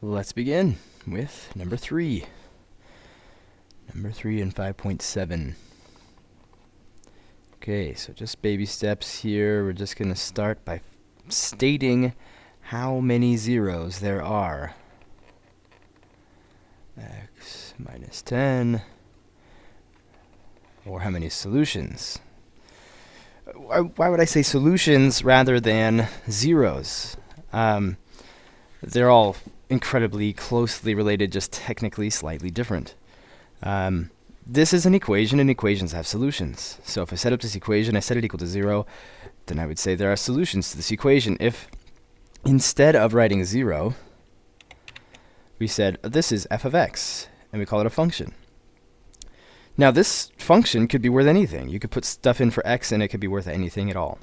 Let's begin with number 3. Number 3 and 5.7. Okay, so just baby steps here. We're just going to start by stating how many zeros there are. X minus 10. Or how many solutions. Why would I say solutions rather than zeros? They're all incredibly closely related, just technically slightly different. This is an equation, and equations have solutions. So if I set up this equation, I set it equal to 0, then I would say there are solutions to this equation. If instead of writing 0, we said this is f of x, and we call it a function. Now this function could be worth anything. You could put stuff in for x, and it could be worth anything at all.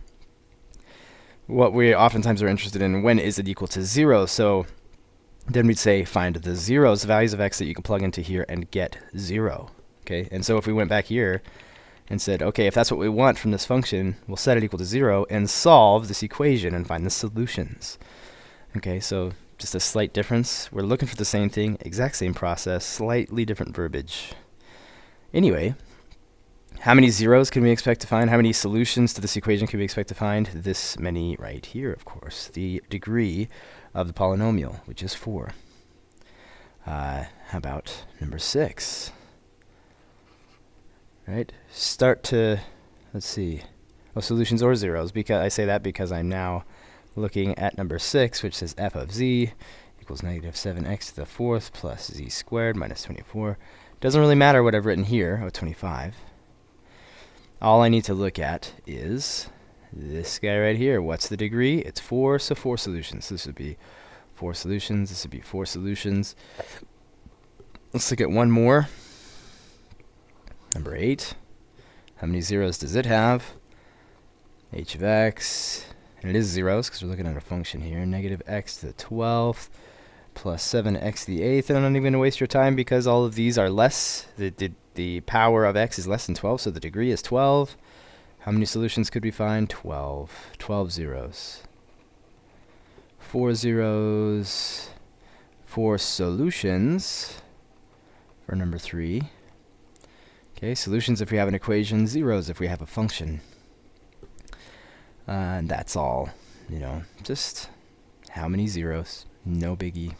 What we oftentimes are interested in, when is it equal to 0? So then we'd say find the zeros, values of x that you can plug into here and get 0. Okay, and so if we went back here and said, okay, if that's what we want from this function, we'll set it equal to 0 and solve this equation and find the solutions. Okay, so just a slight difference. We're looking for the same thing, exact same process, slightly different verbiage. Anyway, how many zeros can we expect to find? How many solutions to this equation can we expect to find? This many right here, of course. The degree of the polynomial, which is 4. How about number 6? Right? Start to, let's see. Oh, solutions or zeros. Because I say that because I'm now looking at number 6, which says f of z equals negative 7x to the 4th plus z squared minus 24. Doesn't really matter what I've written here, 25. All I need to look at is this guy right here. What's the degree? It's 4, so 4 solutions. This would be 4 solutions. This would be 4 solutions. Let's look at one more. Number 8. How many zeros does it have? H of x. And it is zeros because we're looking at a function here. Negative x to the 12th plus 7x to the 8th. And I'm not even going to waste your time because all of these are less. The power of x is less than 12, so the degree is 12. How many solutions could we find? 12. 12 zeros. 4 zeros. 4 solutions for number 3. Okay, solutions if we have an equation, zeros if we have a function. And that's all. You know, just how many zeros? No biggie.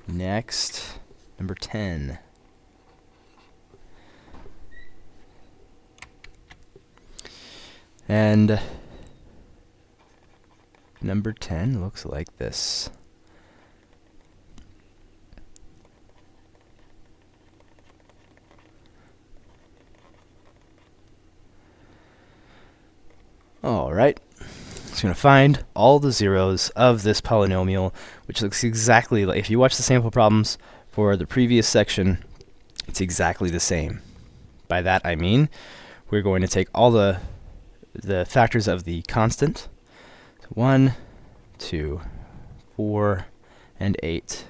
Next, number 10. And number 10 looks like this. All right. It's going to find all the zeros of this polynomial, which looks exactly like, if you watch the sample problems for the previous section, it's exactly the same. By that I mean, we're going to take all the factors of the constant, 1, 2, 4, and 8.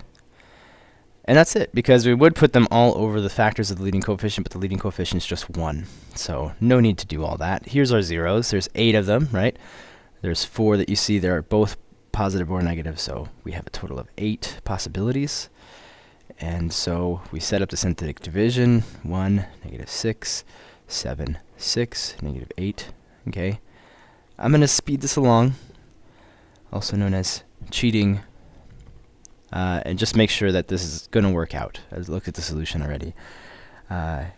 And that's it, because we would put them all over the factors of the leading coefficient, but the leading coefficient is just 1. So no need to do all that. Here's our zeros. There's 8 of them, right? There's 4 that you see. They're both positive or negative, so we have a total of 8 possibilities. And so we set up the synthetic division. 1, negative 6, 7, 6, negative 8. Okay. I'm going to speed this along, also known as cheating. And just make sure that this is going to work out. I've looked at the solution already. That's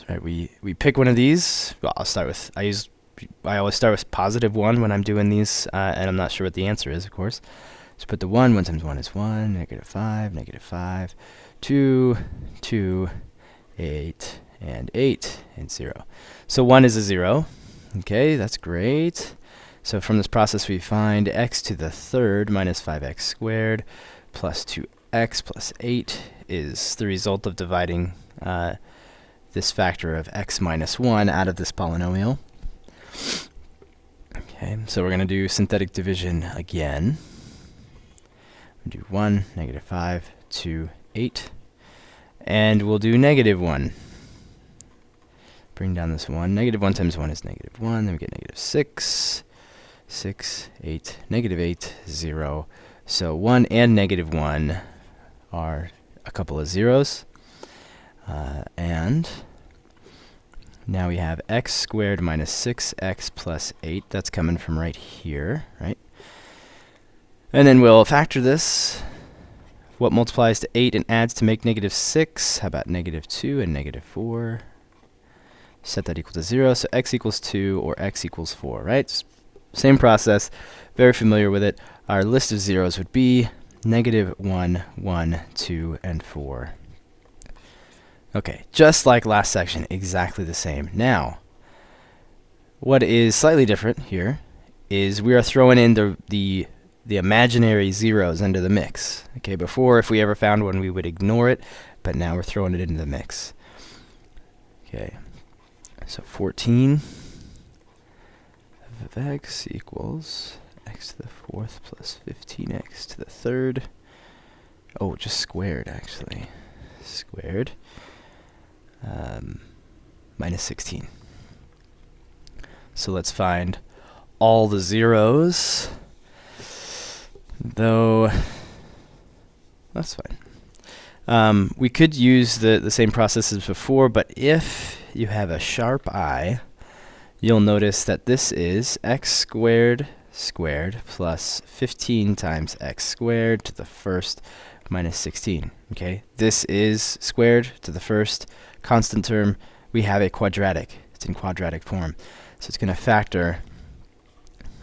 right. We pick one of these. Well, I'll start with, I always start with positive 1 when I'm doing these, and I'm not sure what the answer is, of course. So put the 1 times 1 is 1, negative 5, 2, 2, 8, and 8, and 0. So 1 is a 0. Okay, that's great. So from this process, we find x to the 3rd minus 5x squared plus 2x plus 8 is the result of dividing this factor of x minus 1 out of this polynomial. Okay, so we're going to do synthetic division again. We'll do 1, negative 5, 2, 8. And we'll do negative 1. Bring down this 1. Negative 1 times 1 is negative 1. Then we get negative 6. 6, 8, negative 8, 0, So 1 and negative 1 are a couple of zeros. And now we have x squared minus 6x plus 8. That's coming from right here, right? And then we'll factor this. What multiplies to 8 and adds to make negative 6? How about negative 2 and negative 4? Set that equal to 0. So x equals 2 or x equals 4, right? Same process. Very familiar with it. Our list of zeros would be negative 1, 1, 2, and 4. Okay, just like last section, exactly the same. Now, what is slightly different here is we are throwing in the imaginary zeros into the mix. Okay, before, if we ever found one, we would ignore it, but now we're throwing it into the mix. Okay, so 14 of x equals x to the 4th plus 15x to the 3rd. Oh, just squared, actually. Squared. Minus 16. So let's find all the zeros. Though, that's fine. We could use the same process as before, but if you have a sharp eye, you'll notice that this is x squared squared plus 15 times x squared to the 1st minus 16. Okay, this is squared to the 1st constant term. We have a quadratic. It's in quadratic form. So it's going to factor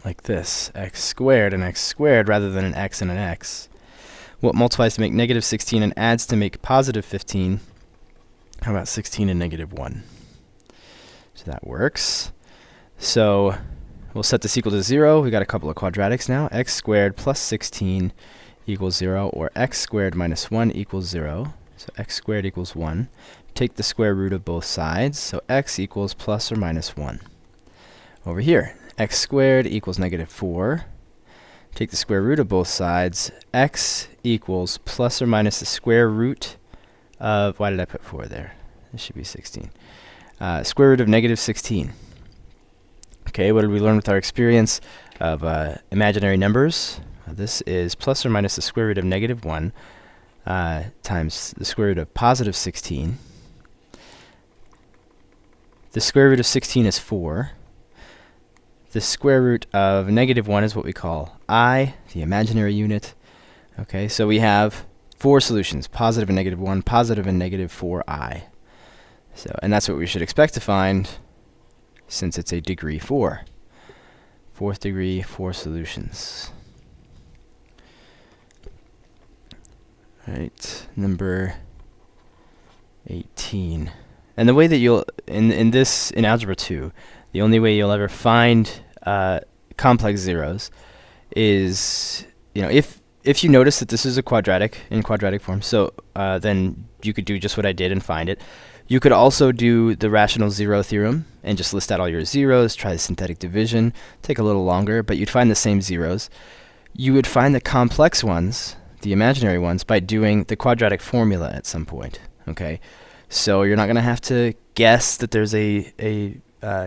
like this, x squared and x squared rather than an x and an x. What multiplies to make negative 16 and adds to make positive 15? How about 16 and negative 1? So that works. So we'll set this equal to 0. We got a couple of quadratics now. X squared plus 16 equals 0, or x squared minus 1 equals 0. So x squared equals 1. Take the square root of both sides, so x equals plus or minus 1. Over here, x squared equals negative 4. Take the square root of both sides, x equals plus or minus the square root of, why did I put 4 there? This should be 16. Square root of negative 16. Okay, what did we learn with our experience of imaginary numbers? This is plus or minus the square root of negative 1 times the square root of positive 16. The square root of 16 is 4. The square root of negative 1 is what we call I, the imaginary unit. Okay, so we have 4 solutions, positive and negative 1, positive and negative 4i. So, and that's what we should expect to find since it's a degree 4. 4th degree, 4 solutions. Right, number 18. And the way that you'll, in algebra 2, the only way you'll ever find complex zeros is, if you notice that this is a quadratic, in quadratic form, so then you could do just what I did and find it. You could also do the rational zero theorem and just list out all your zeros, try the synthetic division, take a little longer, but you'd find the same zeros. You would find the complex ones, the imaginary ones, by doing the quadratic formula at some point, okay? So you're not going to have to guess that there's a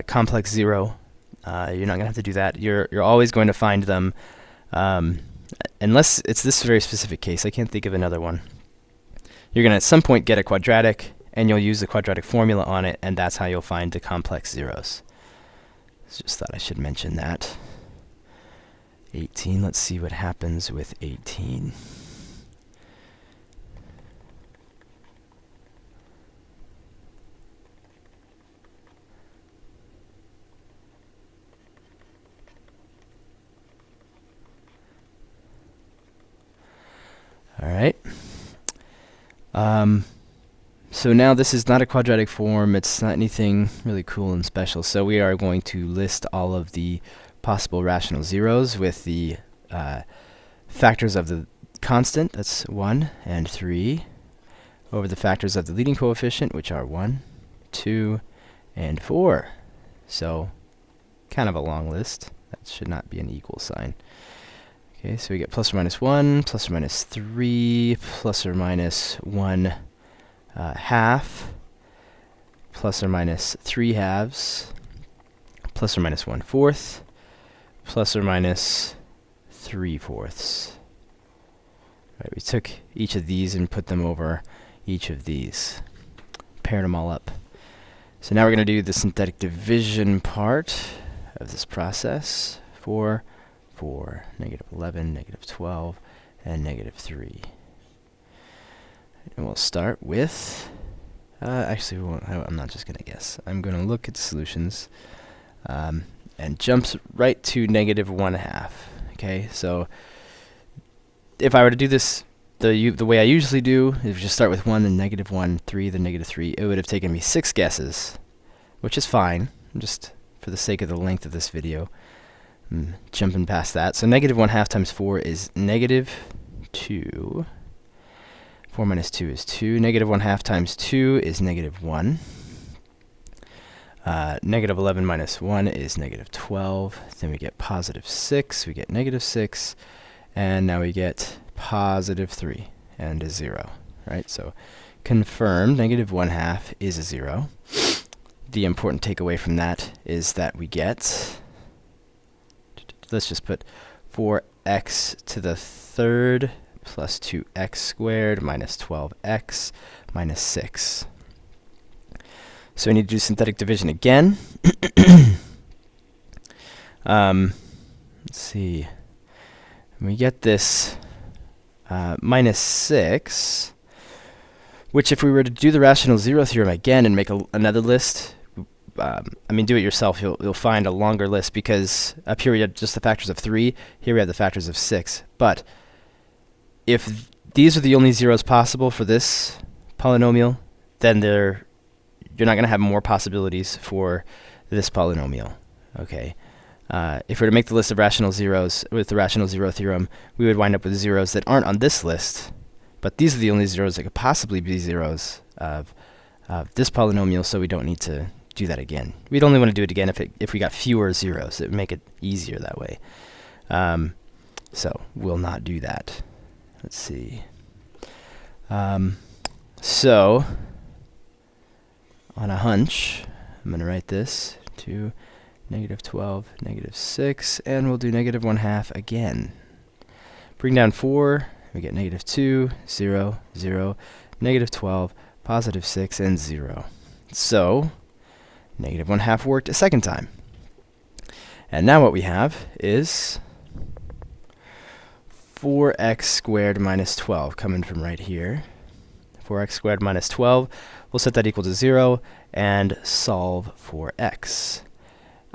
complex zero. You're not going to have to do that. You're always going to find them, unless it's this very specific case. I can't think of another one. You're going to at some point get a quadratic, and you'll use the quadratic formula on it, and that's how you'll find the complex zeros. Just thought I should mention that. 18, let's see what happens with 18. All right. So now this is not a quadratic form. It's not anything really cool and special. So we are going to list all of the possible rational zeros with the factors of the constant, that's 1 and 3, over the factors of the leading coefficient, which are 1, 2, and 4. So kind of a long list. That should not be an equal sign. Okay, so we get plus or minus 1, plus or minus 3, plus or minus 1 half, plus or minus 3 halves, plus or minus 1/4, plus or minus 3/4. Right, we took each of these and put them over each of these, paired them all up. So now we're going to do the synthetic division part of this process. 4, 4, negative 11, negative 12, and negative 3. And we'll start with, actually, I'm not just going to guess. I'm going to look at the solutions and jumps right to negative 1/2. Okay, so if I were to do this the way I usually do, if you just start with 1, then negative 1, 3, then negative 3, it would have taken me 6 guesses, which is fine, just for the sake of the length of this video. I'm jumping past that. So negative 1/2 times 4 is negative 2. 4 minus 2 is 2. Negative 1/2 times 2 is negative 1. Negative 11 minus 1 is negative 12. Then we get positive 6. We get negative 6. And now we get positive 3 and a 0. Right? So confirmed, negative 1/2 is a 0. The important takeaway from that is that we get, let's just put 4x to the third plus 2x squared minus 12x minus 6. So we need to do synthetic division again. Let's see. We get this minus 6, which if we were to do the rational zero theorem again and make another list, do it yourself, you'll find a longer list, because up here we had just the factors of 3, here we have the factors of 6. But if these are the only zeros possible for this polynomial, then you're not going to have more possibilities for this polynomial. Okay. If we were to make the list of rational zeros with the rational zero theorem, we would wind up with zeros that aren't on this list, but these are the only zeros that could possibly be zeros of this polynomial, so we don't need to do that again. We'd only want to do it again if we got fewer zeros. It would make it easier that way. So we'll not do that. Let's see. So on a hunch, I'm going to write this to negative 12, negative 6, and we'll do negative 1/2 again. Bring down 4, we get negative 2, 0, 0, negative 12, positive 6, and 0. So negative 1/2 worked a second time. And now what we have is 4x squared minus 12 coming from right here. 4x squared minus 12, we'll set that equal to 0 and solve for x.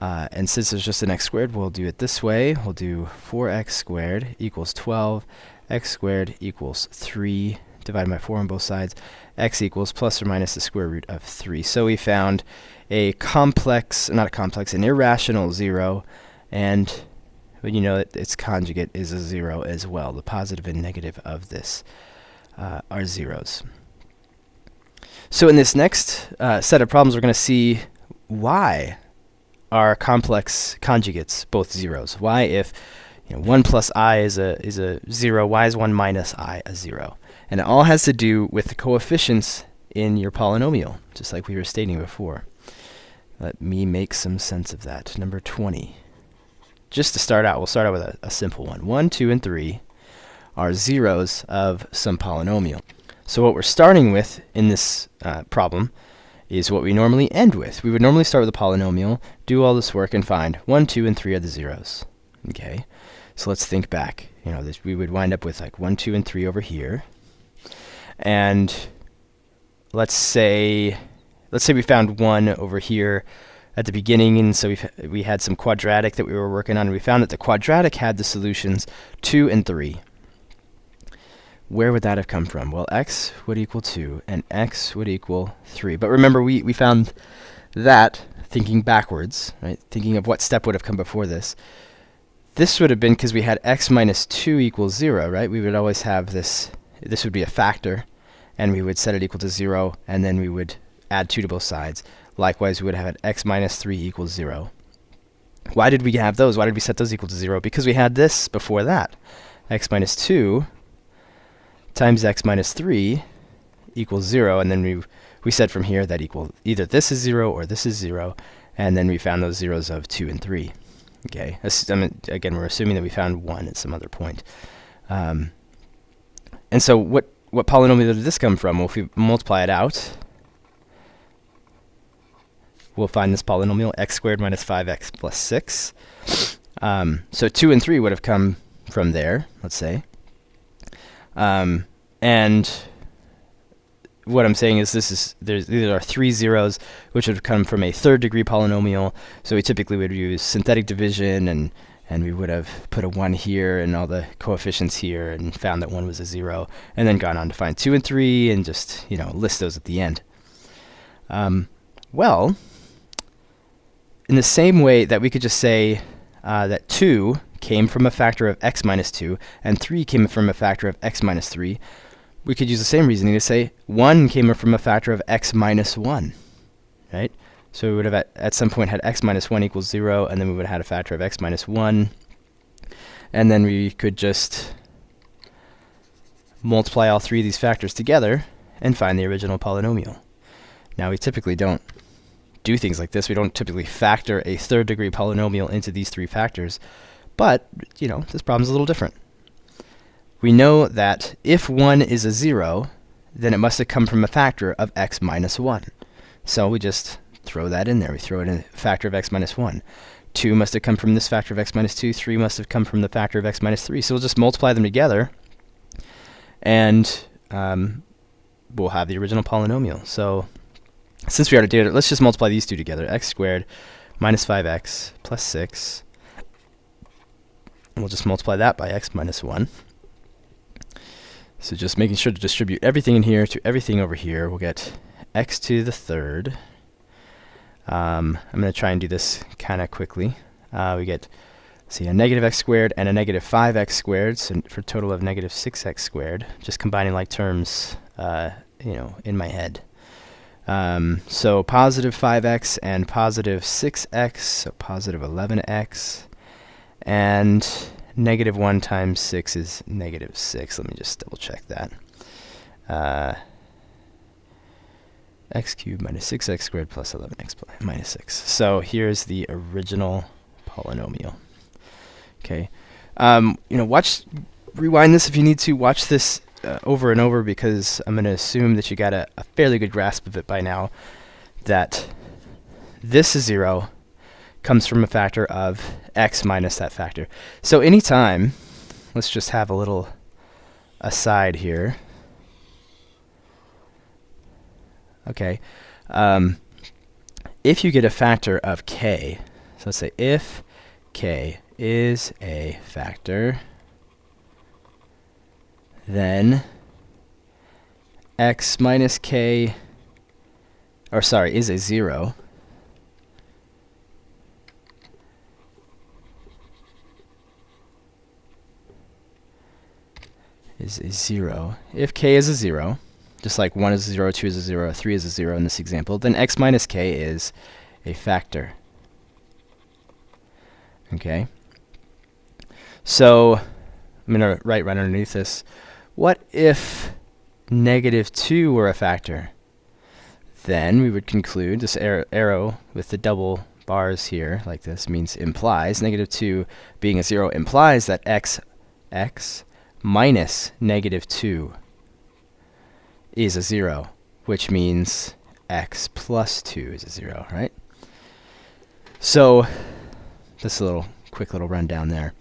And since there's just an x squared, we'll do it this way. We'll do 4x squared equals 12, x squared equals 3, divided by 4 on both sides, x equals plus or minus the square root of 3. So we found a an irrational 0, and you know that its conjugate is a 0 as well. The positive and negative of this are zeros. So in this next set of problems, we're going to see why are complex conjugates both zeros. Why, if 1 plus I is a 0, why is 1 minus I a 0? And it all has to do with the coefficients in your polynomial, just like we were stating before. Let me make some sense of that. Number 20. Just to start out, we'll start out with a simple one. 1, 2, and 3 are zeros of some polynomial. So what we're starting with in this problem is what we normally end with. We would normally start with a polynomial, do all this work, and find 1, 2, and 3 are the zeros. Okay, so let's think back. We would wind up with like 1, 2, and 3 over here. And let's say we found 1 over here at the beginning, and so we had some quadratic that we were working on, and we found that the quadratic had the solutions 2 and 3. Where would that have come from? Well, x would equal 2, and x would equal 3. But remember, we found that thinking backwards, right? Thinking of what step would have come before this. This would have been because we had x minus 2 equals 0, right? We would always have this would be a factor, and we would set it equal to 0, and then we would add 2 to both sides. Likewise, we would have x minus 3 equals 0. Why did we have those? Why did we set those equal to 0? Because we had this before that. X minus 2 times x minus 3 equals 0, and then we said from here that either this is 0 or this is 0, and then we found those zeros of 2 and 3. Okay, again, we're assuming that we found 1 at some other point. And so what polynomial did this come from? Well, if we multiply it out, we'll find this polynomial, x squared minus 5x plus 6. So 2 and 3 would have come from there, let's say. And what I'm saying is these are 3 zeros, which would come from a third degree polynomial. So we typically would use synthetic division, and we would have put a 1 here and all the coefficients here and found that 1 was a 0, and then gone on to find 2 and 3 and just, list those at the end. Well, in the same way that we could just say that 2 came from a factor of x minus 2 and 3 came from a factor of x minus 3, we could use the same reasoning to say 1 came from a factor of x minus 1, right? So we would have at some point had x minus 1 equals 0, and then we would have had a factor of x minus 1. And then we could just multiply all 3 of these factors together and find the original polynomial. Now, we typically don't do things like this. We don't typically factor a third degree polynomial into these 3 factors. But, this problem's a little different. We know that if 1 is a 0, then it must have come from a factor of x minus 1. So we just throw that in there. We throw it in a factor of x minus 1. 2 must have come from this factor of x minus 2. 3 must have come from the factor of x minus 3. So we'll just multiply them together, and we'll have the original polynomial. So since we already did it, let's just multiply these two together. X squared minus 5x plus 6. And we'll just multiply that by x minus 1. So just making sure to distribute everything in here to everything over here. We'll get x to the third. I'm going to try and do this kind of quickly. We get, a negative x squared and a negative 5x squared, so for a total of negative 6x squared. Just combining like terms, in my head. So positive 5x and positive 6x, so positive 11x. And negative 1 times 6 is negative 6. Let me just double check that. X cubed minus 6x squared plus 11x minus 6. So here's the original polynomial. Okay. Rewind this if you need to. Watch this over and over, because I'm going to assume that you got a fairly good grasp of it by now, that this is 0 comes from a factor of x minus that factor. So anytime, let's just have a little aside here. Okay, if you get a factor of k, so let's say if k is a factor, then x minus k, is a 0. Is a 0. If k is a 0, just like 1 is a 0, 2 is a 0, 3 is a 0 in this example, then x minus k is a factor. Okay? So I'm going to write right underneath this, what if negative 2 were a factor? Then we would conclude, this arrow with the double bars here, like this, means implies, negative 2 being a 0 implies that x minus negative 2 is a 0, which means x plus 2 is a 0, right? So this quick little rundown there.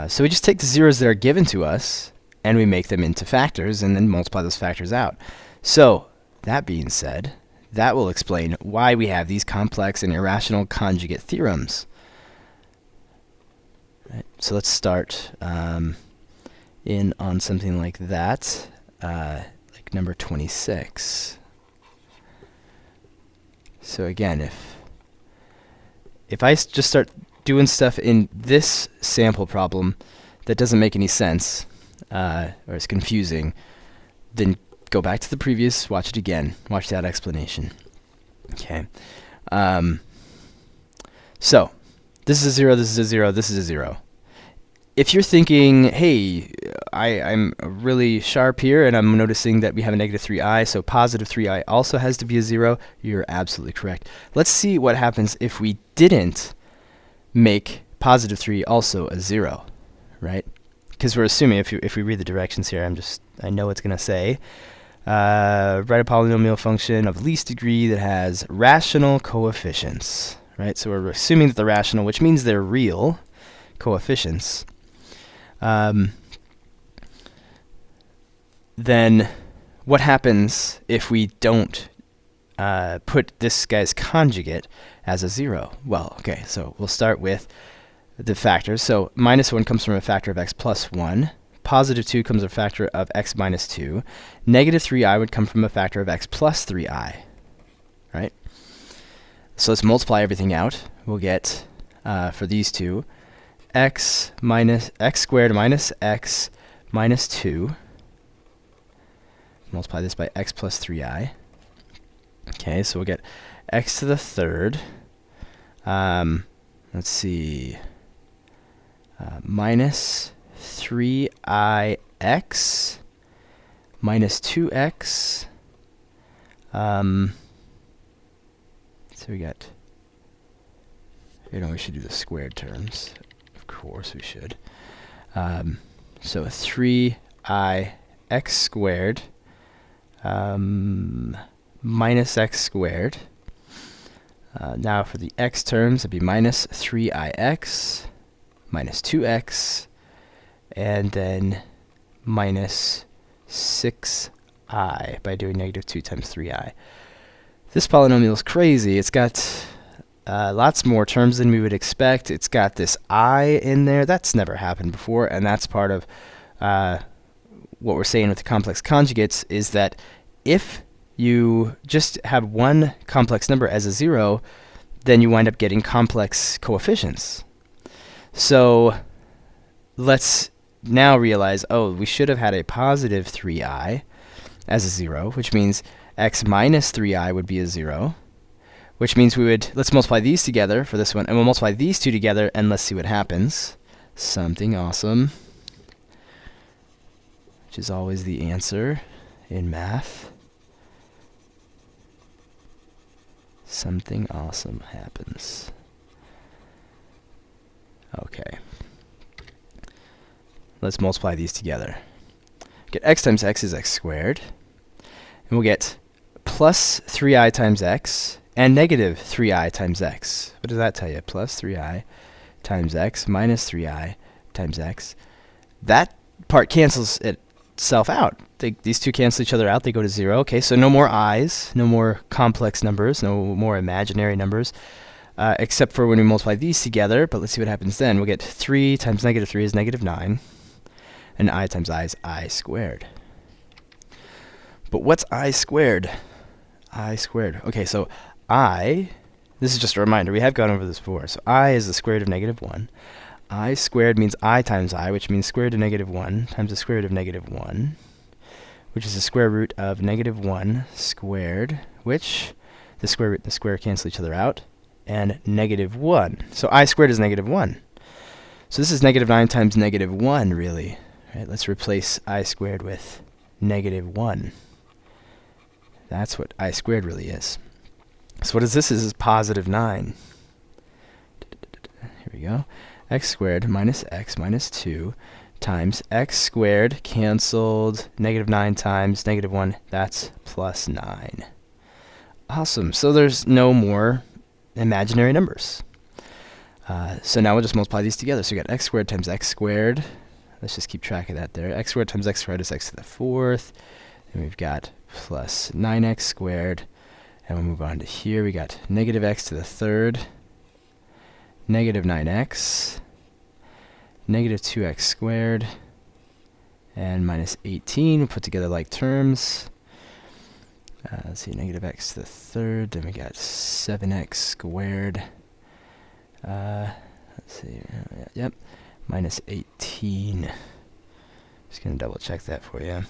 So we just take the zeros that are given to us and we make them into factors and then multiply those factors out. So that being said, that will explain why we have these complex and irrational conjugate theorems. Right, so let's start in on something like that, like number 26. So again, if I just start doing stuff in this sample problem that doesn't make any sense, or is confusing, then go back to the previous, watch it again, watch that explanation. Okay. So this is a 0, this is a 0, this is a 0. If you're thinking, hey, I'm really sharp here and I'm noticing that we have a negative 3i, so positive 3i also has to be a 0, you're absolutely correct. Let's see what happens if we didn't make positive 3 also a 0, right? because we're assuming if we read the directions here, I know it's going to say, write a polynomial function of least degree that has rational coefficients, right? So we're assuming that they're rational, which means they're real coefficients. Then what happens if we don't put this guy's conjugate as a 0? Well, okay, so we'll start with the factors. So -1 comes from a factor of x plus 1. Positive 2 comes from a factor of x minus 2. Negative 3i would come from a factor of x plus 3i, right? So let's multiply everything out. We'll get, for these two, x squared minus x minus 2. Multiply this by x plus 3i. Okay, so we'll get x to the third. Let's see. Minus 3ix minus 2x. So we got, we should do the squared terms. Of course we should. So 3ix squared minus x squared. Now for the x terms, it'd be minus 3ix minus 2x, and then minus 6i by doing negative 2 times 3i. This polynomial is crazy. It's got lots more terms than we would expect. It's got this I in there. That's never happened before, and that's part of what we're saying with the complex conjugates, is that if you just have one complex number as a 0, then you wind up getting complex coefficients. So let's now realize, oh, we should have had a positive 3i as a 0, which means x minus 3i would be a 0, which means let's multiply these together for this one, and we'll multiply these two together, and let's see what happens. Something awesome, which is always the answer in math. Something awesome happens. Okay. Let's multiply these together. Get x times x is x squared. And we'll get plus 3i times x and negative 3i times x. What does that tell you? Plus 3i times x minus 3i times x. That part cancels itself out. These two cancel each other out. They go to 0. Okay, so no more i's, no more complex numbers, no more imaginary numbers, except for when we multiply these together. But let's see what happens then. We'll get 3 times negative 3 is negative 9. And I times I is I squared. But what's I squared? I squared. Okay, so this is just a reminder. We have gone over this before. So I is the square root of negative 1. I squared means I times I, which means square root of negative 1 times the square root of negative 1, which is the square root of negative 1 squared, which the square root and the square cancel each other out, and negative 1. So I squared is negative 1. So this is negative 9 times negative 1, really. Right, let's replace I squared with negative 1. That's what I squared really is. So what is this? This is positive 9. Here we go. X squared minus x minus 2 times x squared canceled negative 9 times negative 1. That's plus 9. Awesome. So there's no more imaginary numbers. So now we'll just multiply these together. So we got x squared times x squared. Let's just keep track of that there. X squared times x squared is x to the 4th. And we've got plus 9x squared. And we'll move on to here. We got negative x to the 3rd. Negative 9x. Negative 2x squared. And minus 18. We'll put together like terms. Let's see, negative x to the 3rd. Then we got 7x squared. Let's see. Yep. Minus 18. Just going to double check that for you.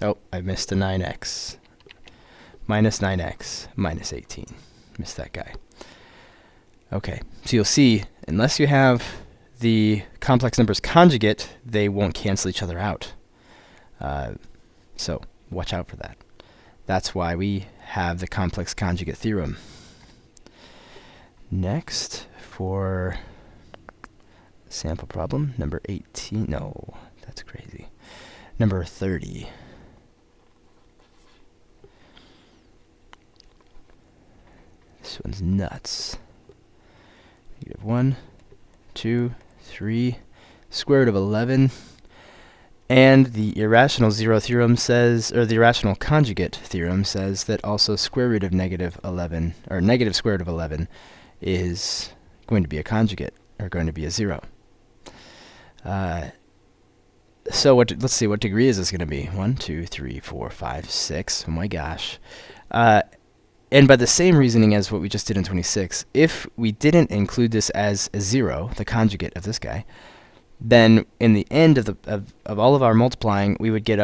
Oh, I missed a 9x. Minus 9x, minus 18. Missed that guy. Okay, so you'll see, unless you have the complex numbers conjugate, they won't cancel each other out. So watch out for that. That's why we have the complex conjugate theorem. Next, for sample problem number 18. No, that's crazy. Number 30. This one's nuts. -1, 2, 3, square root of 11. And the irrational zero theorem says, or the irrational conjugate theorem says that also square root of -11, or negative square root of 11, is going to be a conjugate, or going to be a 0. So let's see, what degree is this going to be? 1, 2, 3, 4, 5, 6. Oh my gosh. And by the same reasoning as what we just did in 26, if we didn't include this as a 0, the conjugate of this guy, then in the end of all of our multiplying, we would get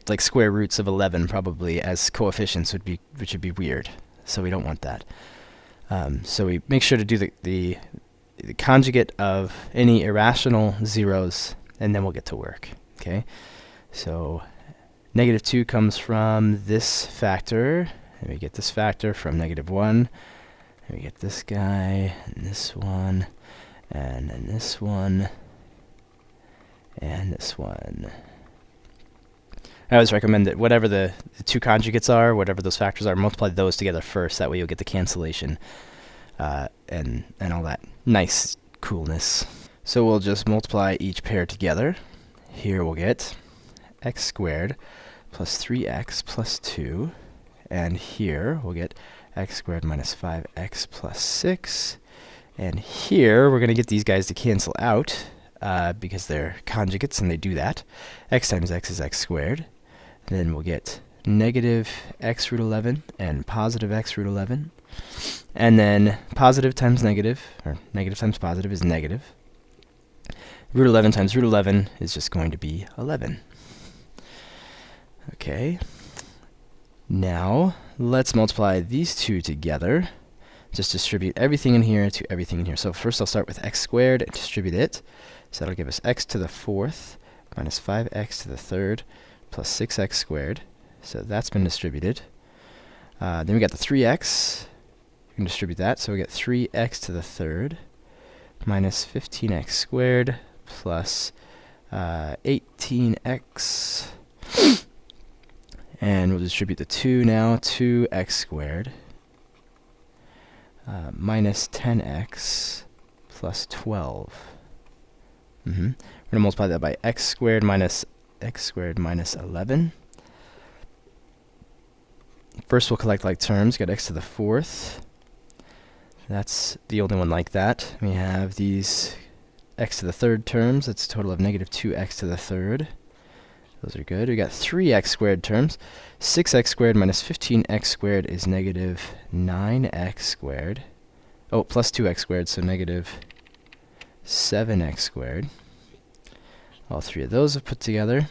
like square roots of 11 probably as coefficients, which would be weird. So we don't want that. So we make sure to do the conjugate of any irrational zeros, and then we'll get to work. Okay. So -2 comes from this factor, and we get this factor from -1. And we get this guy, and this one, and then this one. And this one. I always recommend that whatever the two conjugates are, whatever those factors are, multiply those together first. That way you'll get the cancellation and all that nice coolness. So we'll just multiply each pair together. Here we'll get x squared plus 3x plus 2. And here we'll get x squared minus 5x plus 6. And here we're going to get these guys to cancel out. Because they're conjugates and they do that. X times x is x squared. Then we'll get negative x root 11 and positive x root 11. And then positive times negative, or negative times positive, is negative. Root 11 times root 11 is just going to be 11. Okay. Now, let's multiply these two together. Just distribute everything in here to everything in here. So first I'll start with x squared and distribute it. So that'll give us x to the 4th minus 5x to the 3rd plus 6x squared. So that's been distributed. Then we got the 3x. We can distribute that. So we get 3x to the 3rd minus 15x squared plus 18x. And we'll distribute the 2 now. 2x squared minus 10x plus 12. We're going to multiply that by x squared minus 11. First we'll collect like terms. Got x to the 4th. That's the only one like that. We have these x to the 3rd terms. That's a total of negative 2x to the 3rd. Those are good. We got 3x squared terms. 6x squared minus 15x squared is negative 9x squared. Oh, plus 2x squared, so negative 7x squared. All three of those are put together.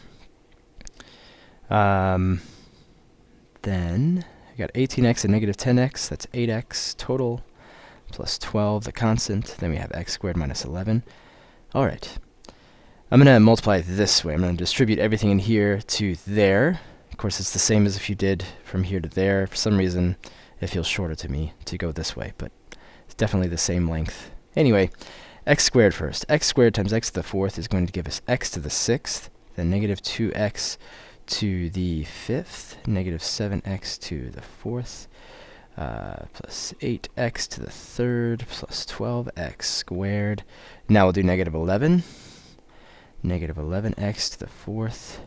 Then we got 18x and negative 10x. That's 8x total plus 12, the constant. Then we have x squared minus 11. All right. I'm going to multiply it this way. I'm going to distribute everything in here to there. Of course, it's the same as if you did from here to there. For some reason, it feels shorter to me to go this way, but it's definitely the same length. Anyway, x squared first. X squared times x to the 4th is going to give us x to the 6th, then negative 2x to the 5th, negative 7x to the 4th, plus 8x to the 3rd, plus 12x squared. Now we'll do negative 11. Negative 11x to the 4th,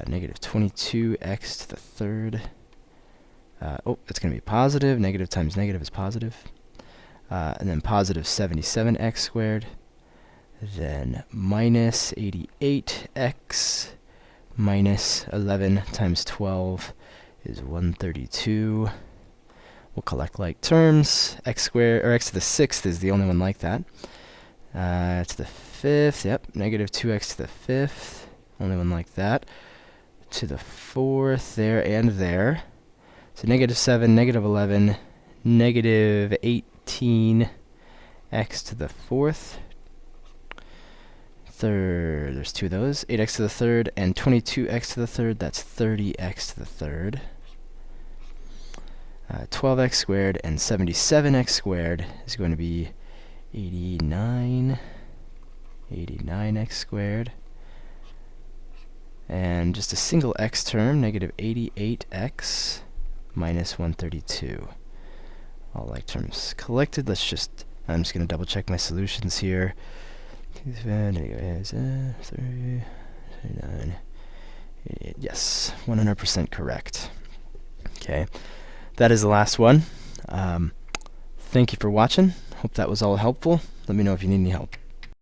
negative 22x to the 3rd. Oh, it's going to be positive. Negative times negative is positive. And then positive 77x squared. Then minus 88x minus 11 times 12 is 132. We'll collect like terms. X squared, or x to the 6th is the only one like that. To the 5th, yep, negative 2x to the 5th, only one like that. To the 4th, there and there. So negative 7, negative 11, negative 18x to the 4th. Third, there's two of those. 8x to the 3rd and 22x to the 3rd, that's 30x to the 3rd. 12x squared and 77x squared is going to be 89x squared. And just a single x term, negative 88x minus 132. All like terms collected. I'm just going to double check my solutions here. Yes, 100% correct. Okay, that is the last one. Thank you for watching. Hope that was all helpful. Let me know if you need any help.